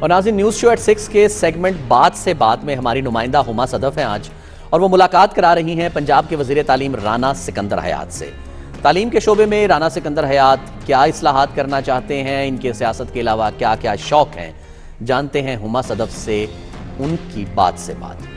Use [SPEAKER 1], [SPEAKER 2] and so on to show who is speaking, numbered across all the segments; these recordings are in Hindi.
[SPEAKER 1] और नाज़रीन, न्यूज़ शो @6 के सेगमेंट बात से बात में हमारी नुमाइंदा हुमा सदफ हैं आज, और वो मुलाकात करा रही हैं पंजाब के वज़ीर तालीम राना सिकंदर हयात से। तालीम के शोबे में राना सिकंदर हयात क्या इस्लाहात करना चाहते हैं, इनके सियासत के अलावा क्या क्या शौक हैं, जानते हैं हुमा सदफ से उनकी बात से बात।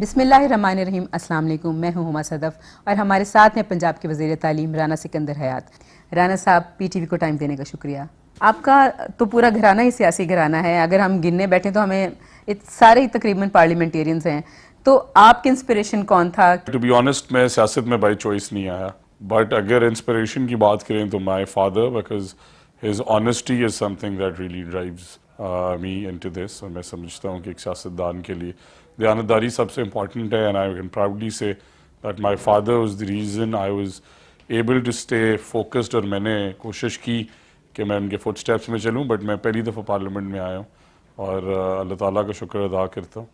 [SPEAKER 2] बिस्मिल्लाहिर्रहमानिर्रहीम, अस्सलाम वालेकुम। मैं हूं हुमा सदफ और हमारे साथ हैं पंजाब के वज़ीर तालीम राना सिकंदर हयात। राना साहब, PTV को टाइम देने का शुक्रिया। आपका तो पूरा घराना ही सियासी घराना है, अगर हम गिनने बैठे तो हमें सारे ही तकरीबन पार्लियामेंटेरियंस हैं, तो आपकी इंस्पिरेशन कौन था?
[SPEAKER 3] टू बी ऑनेस्ट, मैं सियासत में बाई चॉइस नहीं आया, बट अगर इंस्पिरेशन की बात करें तो my father, because his honesty is something that really drives me into this. और मैं समझता हूँ कि एक सियासतदान के लिए दयानतदारी सबसे इम्पॉर्टेंट है, and I can proudly say that my father was the reason I was able to stay focused. और मैंने कोशिश की कि मैं उनके फुट स्टेप्स में चलूँ, बट मैं पहली दफ़ा पार्लियामेंट में आया हूँ और अल्लाह ताला का शुक्र अदा करता हूँ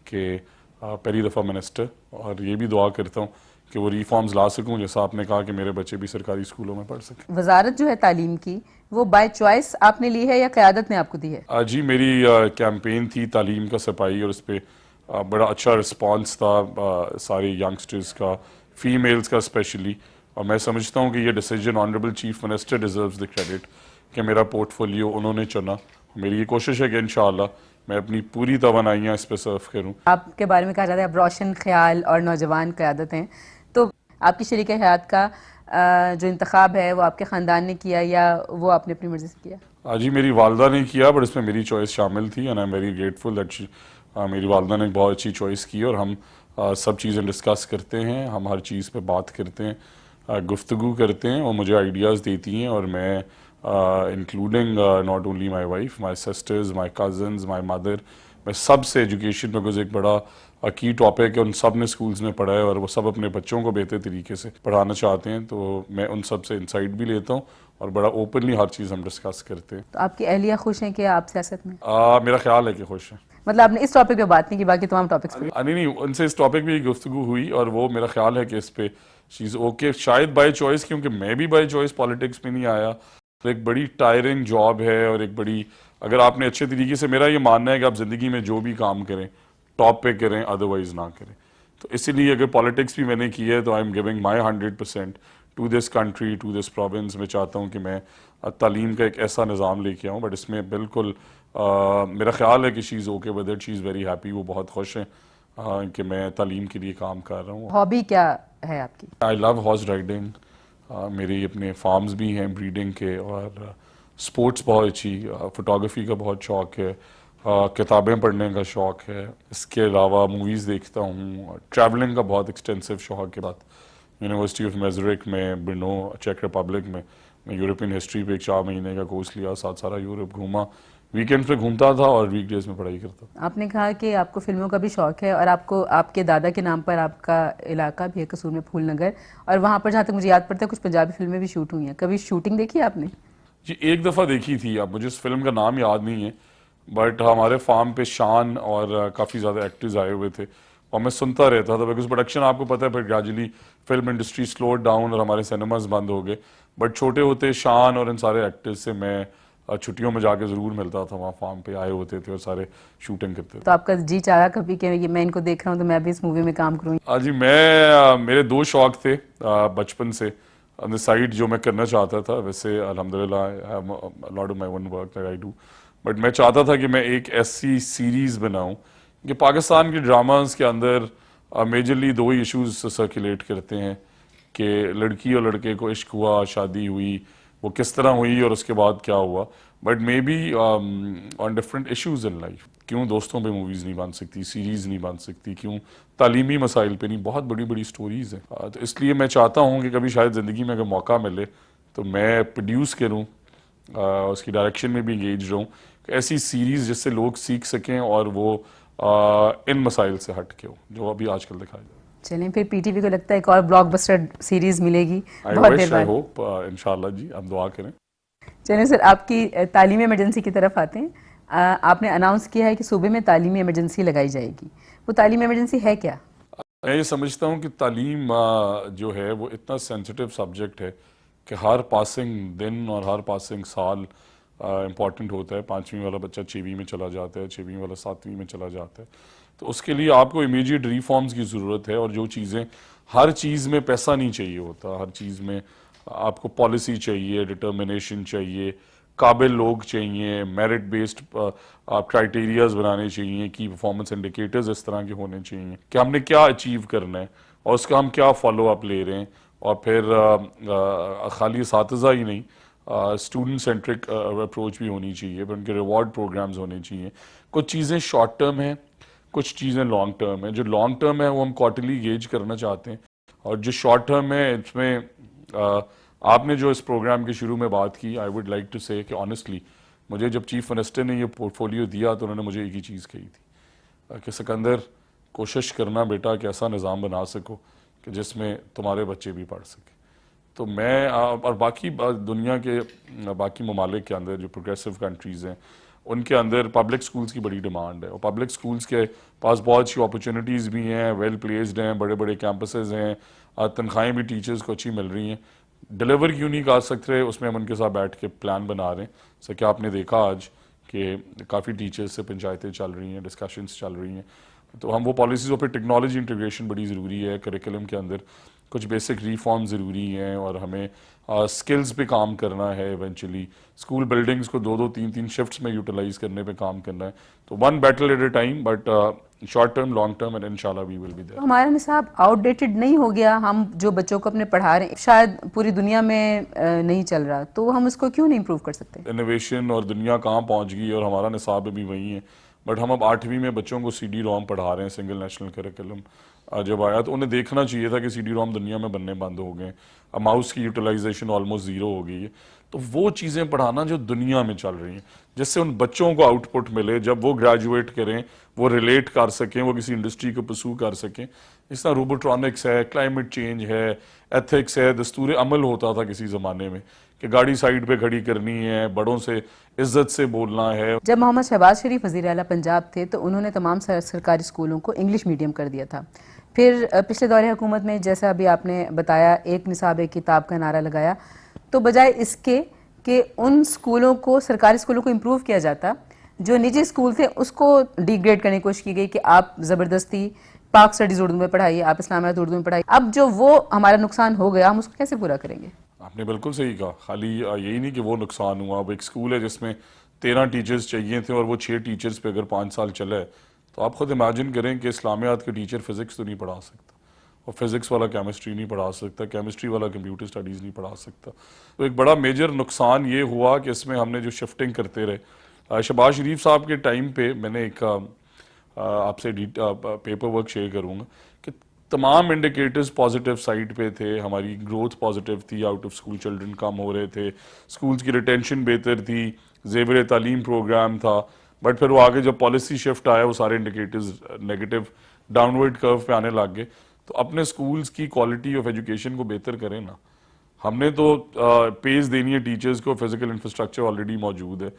[SPEAKER 3] कि पहली दफ़ा मिनिस्टर, और ये भी दुआ करता हूँ कि वो रिफॉर्म्स ला सकूँ, जैसा आपने कहा कि मेरे बच्चे भी सरकारी स्कूलों में पढ़ सकें।
[SPEAKER 2] वजारत जो है तालीम की, वो बाय चॉइस आपने ली है या क़यादत ने आपको दी है?
[SPEAKER 3] जी, मेरी कैंपेन थी तालीम का सिपाही, और उस पर बड़ा अच्छा रिस्पांस था सारे यंगस्टर्स का, फीमेल्स का स्पेशली। और मैं समझता हूँ कि ये decision honourable chief minister deserves the credit कि मेरा पोर्टफोलियो उन्होंने चुना। मेरी ये कोशिश है कि इंशाअल्लाह मैं अपनी पूरी तवानाइयाँ इस पर सर्व करूँ।
[SPEAKER 2] आपके बारे में कहा जाता है आप रोशन ख्याल और नौजवान क़यादत हैं, तो आपकी शरीक हयात का जो इंतखाब है वो आपके ख़ानदान ने किया या वो आपने अपनी मर्ज़ी से किया?
[SPEAKER 3] जी, मेरी वालदा ने किया, बट इसमें मेरी चॉइस शामिल थी, and I am very grateful that मेरी वालदा ने बहुत अच्छी चॉइस की। और हम सब चीज़ें डिस्कस करते हैं, हम हर चीज़ पे बात करते हैं, गुफ्तगू करते हैं, और मुझे आइडियाज़ देती हैं। और मैं including not only my wife, my sisters, my cousins, my mother, मैं सब से एजुकेशन बिकॉज एक बड़ा की टॉपिक है, उन सब ने स्कूल्स में पढ़ा है और वो सब अपने बच्चों को बेहतर तरीके से पढ़ाना चाहते हैं, तो मैं उन सब से इंसाइट भी लेता हूँ और बड़ा ओपनली हर चीज़ हम डिस्कस करते हैं।
[SPEAKER 2] तो आपकी अहलिया खुश हैं कि आप सियासत में?
[SPEAKER 3] मेरा ख्याल है कि खुश है।
[SPEAKER 2] मतलब आपने इस टॉपिक पे बात नहीं की, बाकी तमाम टॉपिक्स पे?
[SPEAKER 3] नहीं, उनसे इस टॉपिक पे गुफ्तगू हुई, और वो मेरा ख्याल है कि इस पे चीज़ ओके, शायद बाय चॉइस, क्योंकि मैं भी बाय चॉइस पॉलिटिक्स में नहीं आया। तो एक बड़ी टायरिंग जॉब है, और एक बड़ी, अगर आपने अच्छे तरीके से, मेरा ये मानना है कि आप ज़िंदगी में जो भी काम करें टॉप पे करें, अदरवाइज ना करें। तो इसीलिए अगर पॉलिटिक्स भी मैंने की है तो I am giving my 100% to this country, to this province. मैं चाहता हूँ कि मैं तालीम का एक ऐसा निज़ाम लेके आऊँ, बट इसमें बिल्कुल मेरा ख्याल है कि she is okay with it, she is very happy, वो बहुत खुश हैं कि मैं तालीम के लिए काम कर रहा हूँ।
[SPEAKER 2] हॉबी क्या है आपकी?
[SPEAKER 3] आई लव हॉर्स राइडिंग, मेरे अपने फार्म्स भी हैं ब्रीडिंग के, और स्पोर्ट्स बहुत अच्छी, फोटोग्राफी का बहुत शौक़ है, किताबें पढ़ने का शौक़ है, इसके अलावा मूवीज़ देखता हूँ, ट्रैवलिंग का बहुत एक्सटेंसिव शौक़ के बाद यूनिवर्सिटी ऑफ मेजरिक में, ब्रिनो, चेक रिपब्लिक में मैं यूरोपियन हिस्ट्री पे 4 महीने का कोर्स लिया, साथ सारा यूरोप घूमा, वीकेंड पे घूमता था और वीकडेज में पढ़ाई करता था।
[SPEAKER 2] आपने कहा कि आपको फिल्मों का भी शौक़ है और आपको आपके दादा के नाम पर आपका इलाका भी है कसूर में फूलनगर, और वहाँ पर जहाँ तक मुझे याद पड़ता है कुछ पंजाबी फिल्में भी शूट हुई हैं। कभी शूटिंग देखी है आपने?
[SPEAKER 3] जी, एक दफ़ा देखी थी, अब मुझे उस फिल्म का नाम याद नहीं है, बट हमारे फार्म पे शान और काफ़ी ज़्यादा एक्टर्स आए हुए थे और मैं सुनता रहता था, बिकॉज प्रोडक्शन आपको पता है फिर gradually film industry slow down और हमारे सिनेमाज बंद हो गए, बट छोटे होते शान और इन सारे एक्टर्स से मैं छुट्टियों में जाके ज़रूर मिलता था, वहाँ फार्म पे आए होते थे और सारे शूटिंग करते थे।
[SPEAKER 2] तो आपका जी चाहा कभी कि मैं इनको देख रहा हूँ तो मैं भी इस मूवी में काम करूँ?
[SPEAKER 3] जी, मैं मेरे 2 शौक़ थे बचपन से ऑन द साइड जो मैं करना चाहता था। वैसे अल्हम्दुलिल्लाह I have a lot of my own work that I do, but मैं चाहता था कि मैं एक ऐसी सीरीज़ बनाऊं कि पाकिस्तान के ड्रामास के अंदर मेजरली 2 ही इश्यूज सर्कुलेट करते हैं कि लड़की और लड़के को इश्क हुआ, शादी हुई, वो किस तरह हुई और उसके बाद क्या हुआ, but may be on different issues in life. क्यों दोस्तों पे मूवीज़ नहीं बन सकती, सीरीज़ नहीं बन सकती, क्यों तालीमी मसाइल पे नहीं, बहुत बड़ी बड़ी स्टोरीज़ हैं। तो इसलिए मैं चाहता हूँ कि कभी शायद ज़िंदगी में अगर मौका मिले तो मैं प्रोड्यूस करूँ, उसकी डायरेक्शन में भी इंगेज रहूँ, ऐसी सीरीज़ जिससे लोग सीख सकें और वो इन मसाइल से हट के हो जो अभी आजकल दिखाई दे।
[SPEAKER 2] चलें, फिर PTV को लगता है एक और ब्लॉकबस्टर सीरीज़ मिलेगी
[SPEAKER 3] बहुत देर बाद। आई होप, इंशाल्लाह जी, आप दुआ करें।
[SPEAKER 2] चलें सर, आपकी तालीमी इमरजेंसी की तरफ आते हैं। आपने अनाउंस किया है कि सूबे में तालीमी इमरजेंसी लगाई जाएगी, वो तालीमी इमरजेंसी है क्या?
[SPEAKER 3] मैं ये समझता हूँ कि तालीम जो है वो इतना सेंसिटिव सब्जेक्ट है कि हर पासिंग दिन और हर पासिंग साल इम्पॉर्टेंट होता है। 5वीं वाला बच्चा 6वीं में चला जाता है, 6वीं वाला 7वीं में चला जाता है। तो उसके लिए आपको इमीडिएट रिफॉर्म्स की ज़रूरत है। और जो चीज़ें, हर चीज़ में पैसा नहीं चाहिए होता, हर चीज़ में आपको पॉलिसी चाहिए, डिटर्मिनेशन चाहिए, काबिल लोग चाहिए, मेरिट बेस्ड आप क्राइटेरियाज बनाने चाहिए कि परफॉर्मेंस इंडिकेटर्स इस तरह के होने चाहिए कि हमने क्या अचीव करना है और उसका हम क्या फॉलो अप ले रहे हैं। और फिर खाली इसातिज़ा ही नहीं, स्टूडेंट सेंट्रिक अप्रोच भी होनी चाहिए, फिर उनके रिवॉर्ड प्रोग्राम्स होने चाहिए। कुछ चीज़ें शॉर्ट टर्म हैं, कुछ चीज़ें लॉन्ग टर्म है। जो लॉन्ग टर्म है वो हम क्वार्टरली गेज करना चाहते हैं, और जो शॉर्ट टर्म है इसमें आपने जो इस प्रोग्राम के शुरू में बात की, आई वुड लाइक टू से कि ऑनेस्टली मुझे जब चीफ मिनिस्टर ने ये पोर्टफोलियो दिया तो उन्होंने मुझे एक ही चीज़ कही थी कि सिकंदर, कोशिश करना बेटा कि ऐसा निज़ाम बना सको कि जिसमें तुम्हारे बच्चे भी पढ़ सकें। तो मैं और बाकी दुनिया के बाकी ममालिक के अंदर जो प्रोग्रेसिव कंट्रीज़ हैं उनके अंदर पब्लिक स्कूल्स की बड़ी डिमांड है, और पब्लिक स्कूल्स के पास बहुत सी अपॉर्चुनिटीज़ भी हैं, वेल प्लेस्ड हैं, बड़े बड़े कैंपसेस हैं, तनख्वाहें भी टीचर्स को अच्छी मिल रही हैं। डिलीवर क्यों नहीं कर सकते, उसमें हम उनके साथ बैठ के प्लान बना रहे हैं। सो क्या आपने देखा आज कि काफ़ी टीचर्स से पंचायतें चल रही हैं, डिस्कशंस चल रही हैं। तो हम वो पॉलिसीज़ और फिर टेक्नोलॉजी इंटीग्रेशन बड़ी ज़रूरी है करिकुलम के अंदर, कुछ बेसिक रिफॉर्म ज़रूरी हैं, और हमें स्किल्स पे काम करना है। इवेंचुअली स्कूल बिल्डिंग्स को 2-2, 3-3 शिफ्ट्स में यूटिलाइज करने पे काम करना है। तो one battle at a time, but short term, long term, and इंशाल्लाह वी विल बी देयर।
[SPEAKER 2] हमारा निसाब आउटडेटेड नहीं हो गया? हम जो बच्चों को अपने पढ़ा रहे हैं शायद पूरी दुनिया में नहीं चल रहा, तो हम उसको क्यों नहीं इम्प्रूव कर सकते?
[SPEAKER 3] इनोवेशन और दुनिया कहाँ पहुँच गई, और हमारा निसाब भी वही है। बट हम अब 8वीं में बच्चों को CD-ROM पढ़ा रहे हैं, सिंगल नेशनल करिकुलम। जब आया तो उन्हें देखना चाहिए था कि CD-ROM दुनिया में बनने बंद हो गए, अब माउस की यूटिलाइजेशन ऑलमोस्ट ज़ीरो हो गई है। तो वो चीज़ें पढ़ाना जो दुनिया में चल रही हैं, जिससे उन बच्चों को आउटपुट मिले, जब वो ग्रेजुएट करें वो रिलेट कर सकें, वो किसी इंडस्ट्री को परसू कर सकें। इस तरह रोबोट्रॉनिक्स है, क्लाइमेट चेंज है, एथिक्स है, दस्तूर अमल होता था किसी ज़माने में कि गाड़ी साइड पे खड़ी करनी है, बड़ों से इज्जत से बोलना है।
[SPEAKER 2] जब मोहम्मद शहबाज शरीफ वज़ीर आला पंजाब थे तो उन्होंने तमाम सरकारी स्कूलों को इंग्लिश मीडियम कर दिया था। फिर पिछले दौरे हुकूमत में, जैसा अभी आपने बताया, एक निसाब एक किताब का नारा लगाया, तो बजाय इसके कि उन स्कूलों को, सरकारी स्कूलों को इम्प्रूव किया जाता, जो निजी स्कूल थे उसको डिग्रेड करने की कोशिश की गई कि आप ज़बरदस्ती पाक स्टडीज़ उर्दू में पढ़ाइए, आप इस्लामियात उर्दू में पढ़ाइए। अब जो वो हमारा नुकसान हो गया, हम उसको कैसे पूरा करेंगे?
[SPEAKER 3] आपने बिल्कुल सही कहा। खाली यही नहीं कि वो नुकसान हुआ। अब एक स्कूल है जिसमें 13 टीचर्स चाहिए थे और वो 6 टीचर्स पे अगर 5 साल चला है, तो आप खुद इमेजिन करें कि इस्लामियात के टीचर फिज़िक्स तो नहीं पढ़ा सकता, और फिज़िक्स वाला केमिस्ट्री नहीं पढ़ा सकता, केमिस्ट्री वाला कंप्यूटर स्टडीज़ नहीं पढ़ा सकता। तो एक बड़ा मेजर नुकसान ये हुआ कि इसमें हमने जो शिफ्टिंग करते रहे। शहबाज शरीफ साहब के टाइम पे मैंने एक आपसे पेपर वर्क शेयर करूँगा कि तमाम इंडिकेटर्स पॉजिटिव साइड पे थे, हमारी ग्रोथ पॉजिटिव थी, आउट ऑफ स्कूल चिल्ड्रन कम हो रहे थे, स्कूल्स की रिटेंशन बेहतर थी, ज़ेवर तालीम प्रोग्राम था। बट फिर वो आगे जब पॉलिसी शिफ्ट आया, वो सारे इंडिकेटर्स नेगेटिव डाउनवर्ड कर्व पे आने लग गए। तो अपने स्कूल्स की क्वालिटी ऑफ एजुकेशन को बेहतर करें ना। हमने तो पेज देनी है टीचर्स को, फिजिकल इंफ्रास्ट्रक्चर ऑलरेडी मौजूद है।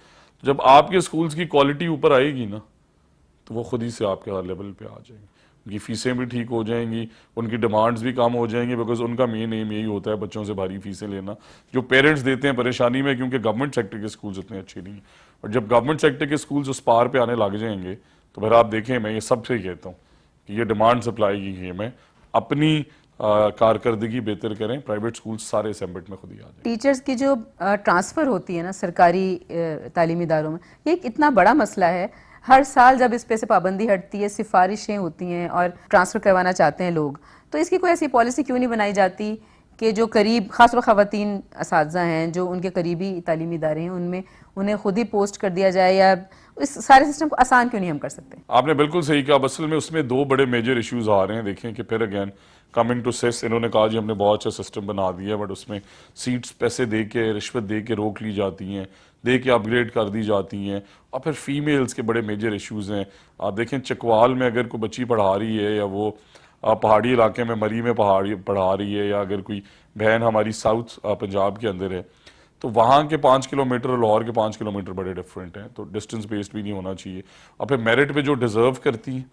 [SPEAKER 3] जब आपके स्कूल्स की क्वालिटी ऊपर आएगी ना, तो वो खुद ही से आपके लेवल पे आ जाएंगे, उनकी फीसें भी ठीक हो जाएंगी, उनकी डिमांड्स भी कम हो जाएंगी, बिकॉज उनका मेन एम यही होता है बच्चों से भारी फीसें लेना, जो पेरेंट्स देते हैं परेशानी में, क्योंकि गवर्नमेंट सेक्टर के स्कूल्स इतने अच्छे नहीं हैं। और जब गवर्नमेंट सेक्टर के स्कूल्स उस पार पे आने लग जाएंगे, तो फिर आप देखें, मैं ये सबसे कहता हूँ कि ये डिमांड सप्लाई की गेम है। अपनी कारकर्दगी बेहतर करें, प्राइवेट स्कूल सारे असेंबली में खुद ही आ जाए।
[SPEAKER 2] टीचर्स की जो ट्रांसफ़र होती है ना सरकारी तालीमी इदारों में, ये एक इतना बड़ा मसला है। हर साल जब इस पे से पाबंदी हटती है, सिफारिशें होती हैं और ट्रांसफ़र करवाना चाहते हैं लोग, तो इसकी कोई ऐसी पॉलिसी क्यों नहीं बनाई जाती कि जो करीब, ख़ासतौर ख़वातीन असातिज़ा हैं, जो उनके करीबी तालीमी इदारे हैं, उनमें उन्हें खुद ही पोस्ट कर दिया जाए, या इस सारे सिस्टम को आसान क्यों नहीं हम कर सकते?
[SPEAKER 3] आपने बिल्कुल सही कहा। असल में उसमें 2 बड़े मेजर इश्यूज आ रहे हैं। देखें कि फिर अगेन कमिंग टू सेस, इन्होंने कहा जी हमने बहुत अच्छा सिस्टम बना दिया, बट उसमें सीट्स पैसे दे के, रिश्वत दे के रोक ली जाती हैं, दे के अपग्रेड कर दी जाती हैं। और फिर फीमेल्स के बड़े मेजर इश्यूज हैं। आप देखें चकवाल में अगर कोई बच्ची पढ़ा रही है, या वो पहाड़ी इलाके में मरी में पढ़ा रही है, या अगर कोई बहन हमारी साउथ पंजाब के अंदर है, तो वहाँ के 5 किलोमीटर और लाहौर के 5 किलोमीटर बड़े डिफरेंट हैं। तो डिस्टेंस बेस्ड भी नहीं होना चाहिए। और फिर मेरिट पे जो डिज़र्व करती हैं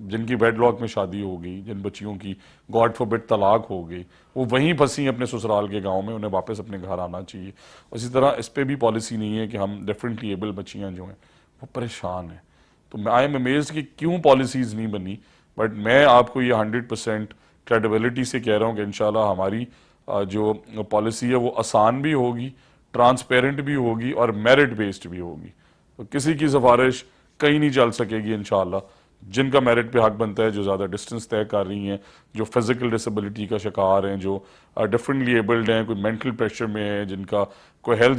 [SPEAKER 3] जिनकी वेडलॉक में शादी हो गई, जिन बच्चियों की गॉड फॉरबिड तलाक हो गई, वो वहीं फंसी अपने ससुराल के गांव में, उन्हें वापस अपने घर आना चाहिए। उसी तरह इस पर भी पॉलिसी नहीं है कि हम डिफरेंटली एबल बच्चियां जो हैं वो परेशान हैं। तो आई एम अमेज्ड कि क्यों पॉलिसीज़ नहीं बनी। बट मैं आपको ये 100% क्रेडिबिलिटी से कह रहा हूँ कि इंशाल्लाह हमारी जो पॉलिसी है वो आसान भी होगी, ट्रांसपेरेंट भी होगी और मेरिट बेस्ड भी होगी। तो किसी की सिफारिश कहीं नहीं चल सकेगी इंशाल्लाह। जिनका मेरिट पे हक बनता है, जो ज़्यादा डिस्टेंस तय कर रही हैं, जो फिजिकल डिसेबिलिटी का शिकार हैं, जो डिफरेंटली एबल्ड हैं, कोई मेंटल प्रेशर में है, जिनका कोई हेल्थ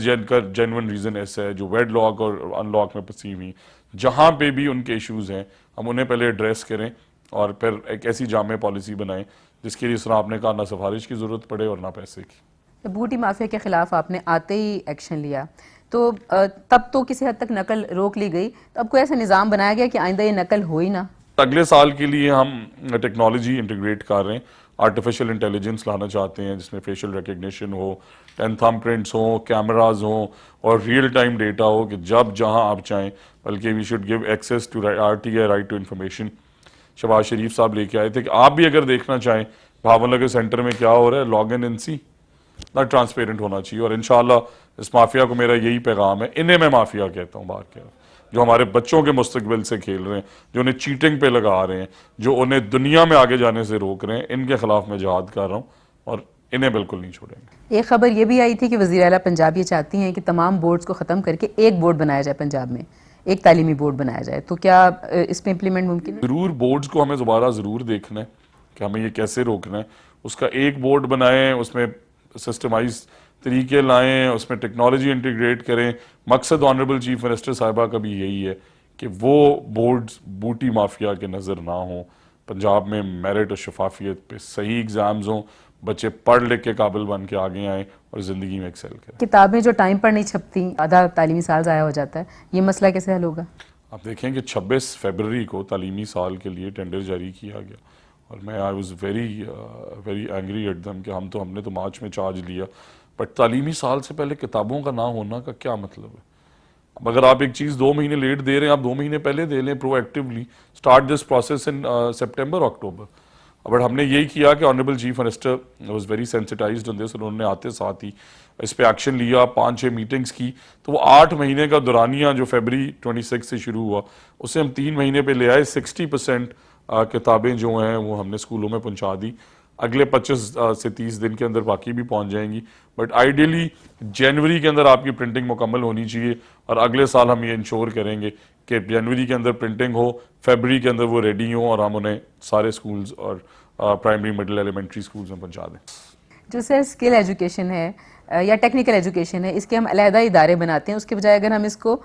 [SPEAKER 3] जेन्युइन रीज़न ऐसा है, जो वेडलॉक और अनलॉक में फंसी हुई, जहाँ पे भी उनके इश्यूज़ हैं हम उन्हें पहले एड्रेस करें और फिर एक ऐसी जामे पॉलिसी बनाएं जिसके लिए इसमें आपने कहा ना सिफारिश की ज़रूरत पड़े और ना पैसे की।
[SPEAKER 2] तो बूटी माफिया के खिलाफ आपने आते ही एक्शन लिया, तो तब तो किसी हद तक नकल रोक ली गई, तो अब कोई ऐसा निज़ाम बनाया गया कि आइंदा ये नकल हो ही ना?
[SPEAKER 3] अगले साल के लिए हम टेक्नोलॉजी इंटीग्रेट कर रहे हैं, आर्टिफिशियल इंटेलिजेंस लाना चाहते हैं जिसमें फेशियल रिकग्निशन हो, 10 थंब प्रिंट्स हो, कैमराज हो और रियल टाइम डेटा हो कि जब जहां आप चाहें, बल्कि we should give access to RTI, right to information. Shahbaz Sharif साहब लेके आए थे कि आप भी अगर देखना चाहें भावनगर सेंटर में क्या हो रहा है, लॉग इन सी ना ट्रांसपेरेंट होना चाहिए। और इंशाल्लाह इस माफिया को मेरा यही पैगाम है, इन्हें मैं माफिया कहता हूँ बाहर के, जो हमारे बच्चों के मुस्तकबिल से खेल रहे हैं, जो उन्हें चीटिंग पे लगा रहे हैं, जो उन्हें दुनिया में आगे जाने से रोक रहे हैं, इनके खिलाफ मैं जिहाद कर रहा हूँ और इन्हें बिल्कुल नहीं छोड़ेंगे।
[SPEAKER 2] एक खबर ये भी आई थी कि वज़ीर आला पंजाब ये चाहती हैं कि तमाम बोर्ड्स को ख़त्म करके एक बोर्ड बनाया जाए, पंजाब में एक तालीमी बोर्ड बनाया जाए, तो क्या इस पे इम्प्लीमेंट मुमकिन है?
[SPEAKER 3] ज़रूर बोर्ड्स को हमें दोबारा ज़रूर देखना है कि हमें ये कैसे रोकना है। उसका एक बोर्ड बनाएं, उसमें सिस्टमाइज तरीके लाएं, उसमें टेक्नोलॉजी इंटीग्रेट करें। मकसद ऑनरेबल चीफ मिनिस्टर साहिबा का भी यही है कि वो बोर्ड्स बूटी माफिया के नज़र ना हो, पंजाब में मेरिट और शफाफियत पे सही एग्ज़ाम्स हों, बच्चे पढ़ लिख के काबिल बन के आगे आएँ और ज़िंदगी में एक्सेल करें।
[SPEAKER 2] किताबें जो टाइम पर नहीं छपती, आधा तालीमी साल ज़ाया हो जाता है, ये मसला कैसे हल होगा?
[SPEAKER 3] आप देखें कि 26 फरवरी को तालीमी साल के लिए टेंडर जारी किया गया और मैं I was very angry at दम कि हमने तो मार्च में चार्ज लिया, बट तालीमी साल से पहले किताबों का ना होना का क्या मतलब है? अब अगर आप एक चीज़ 2 महीने लेट दे रहे हैं, आप 2 महीने पहले दे लें, proactively start this process in September October. But हमने यही किया कि honourable chief minister was very sensitised on this, उन्होंने आते साथ ही इस पे एक्शन लिया, 5-6 मीटिंग्स की। तो वो 8 महीने का दुरानिया जो फरवरी 26 से शुरू हुआ, उसे हम 3 महीने पे ले आए। 60% किताबें जो हैं वो हमने स्कूलों में पहुंचा दी। अगले 25 से 30 दिन के अंदर बाकी भी पहुंच जाएंगी, बट आइडियली जनवरी के अंदर आपकी प्रिंटिंग मुकम्मल होनी चाहिए और अगले साल हम ये इंश्योर करेंगे कि जनवरी के अंदर प्रिंटिंग हो, फरवरी के अंदर वो रेडी हो और हम उन्हें सारे स्कूल्स और प्राइमरी, मिडिल, एलिमेंट्री स्कूल्स में पहुंचा दें।
[SPEAKER 2] जो सर स्किल एजुकेशन है या टेक्निकल एजुकेशन है, इसके हम अलहदा इदारे बनाते हैं, उसके बजाय अगर हम इसको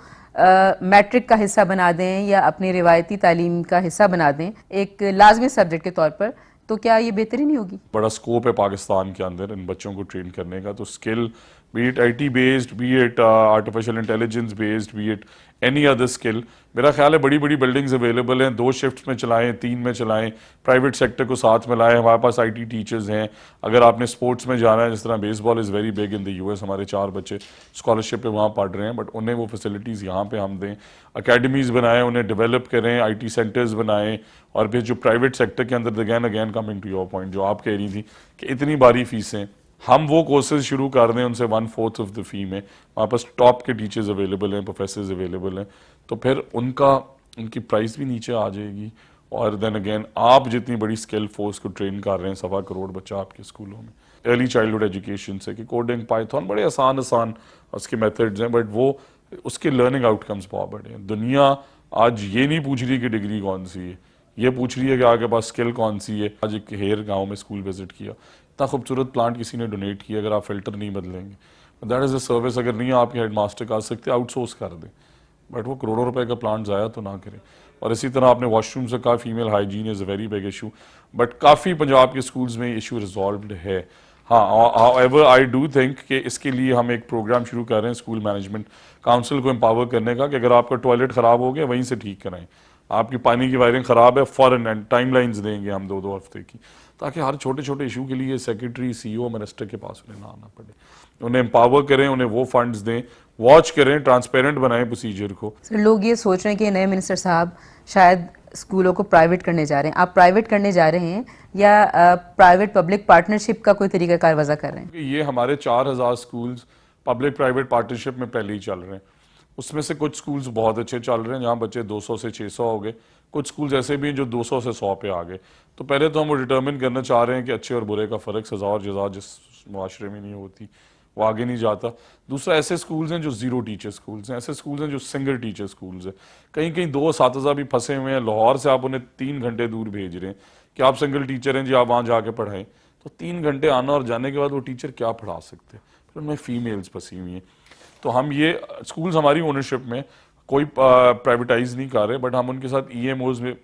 [SPEAKER 2] मैट्रिक का हिस्सा बना दें या अपनी रिवायती तालीम का हिस्सा बना दें एक लाजमी सब्जेक्ट के तौर पर, तो क्या ये बेहतरी नहीं होगी?
[SPEAKER 3] बड़ा स्कोप है पाकिस्तान के अंदर इन बच्चों को ट्रेन करने का। तो skill, B it IT based, B it artificial intelligence based, B it any other skill, मेरा ख्याल है बड़ी बड़ी बिल्डिंग्स अवेलेबल हैं। 2 शिफ्ट्स में चलाएं, 3 में चलाएं, प्राइवेट सेक्टर को साथ में लाएं। हमारे पास IT टीचर्स हैं। अगर आपने स्पोर्ट्स में जाना है, जिस तरह baseball is very big in the US, हमारे 4 बच्चे स्कॉलरशिप पे वहाँ पढ़ रहे हैं, बट उन्हें वो फैसिलिटीज़ यहाँ पे हम दें। अकेडमीज़ बनाएं, उन्हें डेवलप करें, IT सेंटर्स बनाएं। और फिर जो प्राइवेट सेक्टर के अंदर again coming to your point जो आप कह रही थी कि इतनी बारी फीसें, हम वो कोर्सेज शुरू कर दें उनसे 1/4 ऑफ द फी में। हमारे पास टॉप के टीचर्स अवेलेबल हैं, प्रोफेसर्स अवेलेबल हैं, तो फिर उनकी प्राइस भी नीचे आ जाएगी। और देन अगेन आप जितनी बड़ी स्किल फोर्स को ट्रेन कर रहे हैं, 1.25 करोड़ बच्चा आपके स्कूलों में, अर्ली चाइल्डहुड एजुकेशन से कि कोडिंग, पाइथन, बड़े आसान उसके मेथड्स हैं, बट वो उसके लर्निंग आउटकम्स बहुत बड़े हैं। दुनिया आज ये नहीं पूछ रही कि डिग्री कौन सी है, ये पूछ रही है कि आपके पास स्किल कौन सी है। आज एक हेर गांव में स्कूल विजिट किया, इतना खूबसूरत प्लांट किसी ने डोनेट किया, अगर आप फिल्टर नहीं बदलेंगे, दैट इज़ अ सर्विस। अगर नहीं आपके हेड मास्टर कर सकते, आउटसोर्स कर दें, बट वो करोड़ों रुपए का प्लांट ज़ाया तो ना करें। और इसी तरह आपने वॉशरूम से कहा, female hygiene is a very big issue, but काफ़ी पंजाब के स्कूल्स में इशू रिजॉल्व्ड है। हाँ, हाउएवर आई डू थिंक कि इसके लिए हम एक प्रोग्राम शुरू कर रहे हैं स्कूल मैनेजमेंट काउंसिल को एम्पावर करने का कि अगर आपका टॉयलेट ख़राब हो गया वहीं से ठीक कराएं, आपकी पानी की वायरिंग ख़राब है, फ़ौरन टाइम लाइन्स देंगे हम 2-2 हफ्ते की, ताकि हर छोटे छोटे इशू के लिए सेक्रेटरी, CEO, मिनिस्टर के पास उन्हें ना आना पड़े। उन्हें एम्पावर करें, उन्हें वो फंड्स दें, वॉच करें, ट्रांसपेरेंट बनाएं प्रोसीजर को।
[SPEAKER 2] सर, लोग ये सोच रहे हैं कि नए मिनिस्टर साहब शायद स्कूलों को प्राइवेट करने जा रहे हैं, आप प्राइवेट करने जा रहे हैं या प्राइवेट पब्लिक पार्टनरशिप का कोई तरीकाकार वजह कर रहे हैं?
[SPEAKER 3] ये हमारे 4000 स्कूल्स पब्लिक प्राइवेट पार्टनरशिप में पहले ही चल रहे हैं। उसमें से कुछ स्कूल्स बहुत अच्छे चल रहे हैं जहाँ बच्चे 200 से 600 हो गए, कुछ स्कूल्स ऐसे भी हैं जो 200 से 100 पे आ गए। तो पहले तो हम वो डिटर्मिन करना चाह रहे हैं कि अच्छे और बुरे का फ़र्क, सज़ा और जज़ा जिस माशरे में नहीं होती वो आगे नहीं जाता। दूसरा, ऐसे स्कूल्स हैं जो ज़ीरो टीचर स्कूल्स हैं, ऐसे स्कूल्स हैं जो सिंगल टीचर स्कूल्स हैं। कहीं कहीं 2 असातिज़ा भी फंसे हुए हैं, लाहौर से आप उन्हें 3 घंटे दूर भेज रहे हैं कि आप सिंगल टीचर हैं जी, आप वहाँ जाके पढ़ाएं। तो 3 घंटे आना और जाने के बाद वो टीचर क्या पढ़ा सकते हैं? फिर उनमें फ़ीमेल्स फंसी हुई हैं। तो हम ये स्कूल्स हमारी ओनरशिप में, कोई प्राइवेटाइज नहीं कर रहे, बट हम उनके साथ EMOs में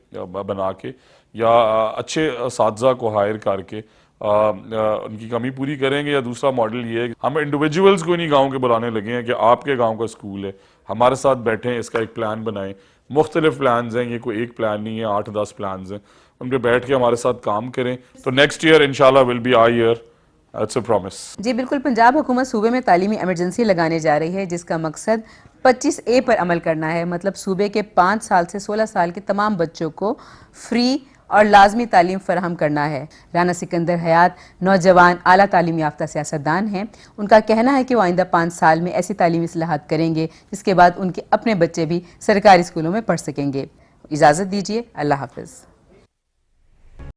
[SPEAKER 3] बना के या अच्छे असातिज़ा को हायर करके उनकी कमी पूरी करेंगे। या दूसरा मॉडल ये है कि हम इंडिविजुअल्स को नहीं गाँव के बुलाने लगे हैं कि आपके गाँव का स्कूल है, हमारे साथ बैठें, इसका एक प्लान बनाएं। मुख्तलिफ प्लान्स हैं, ये कोई एक प्लान नहीं है, 8-10 प्लान्स हैं, उन पर बैठ के हमारे साथ काम करें। तो नेक्स्ट ईयर इंशाल्लाह will be our year, that's a promise.
[SPEAKER 2] जी बिल्कुल, पंजाब हुकूमत सूबे में तालीमी इमरजेंसी लगाने जा रही है जिसका मकसद 25A पर अमल करना है। मतलब सूबे के 5 साल से 16 साल के तमाम बच्चों को फ्री और लाजमी तालीम फराहम करना है। राना सिकंदर हयात नौजवान आला तालीम याफ्ता सियासतदान हैं। उनका कहना है कि वो आइंदा 5 साल में ऐसी तालीमी इस्लाहात करेंगे जिसके बाद उनके अपने बच्चे भी सरकारी स्कूलों में पढ़ सकेंगे। इजाज़त दीजिए, अल्लाह हाफ़िज़।